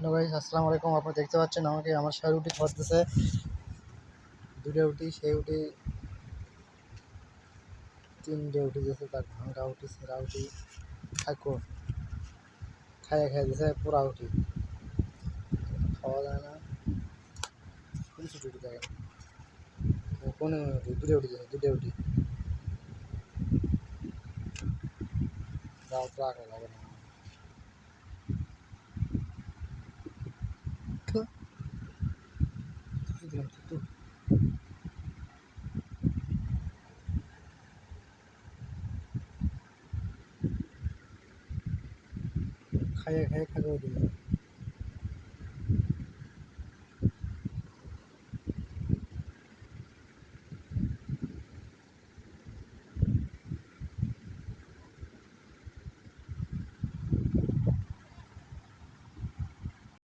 Hello guys, আসসালামু আলাইকুম। আপনারা দেখতে পাচ্ছেন আমাকে আমার শেয়ার উঠি ধরতেছে, দুটো উঠি, সেই উঠি তিনটে উঠি দিয়েছে, তার ভাঙা উঠি সেরা উঠি খাইকো খাইয়ে খাইয়ে দিয়েছে পুরা উঠি, খাওয়া যায় না। কোনো ছোটো উঠি দেখেন, কোনো উঠি দুটো উঠি দিয়েছে, দুটো উঠি যাও তো আগে লাগে না। খাইয়ে খাইয়ে খাইয়ে দিয়েছে।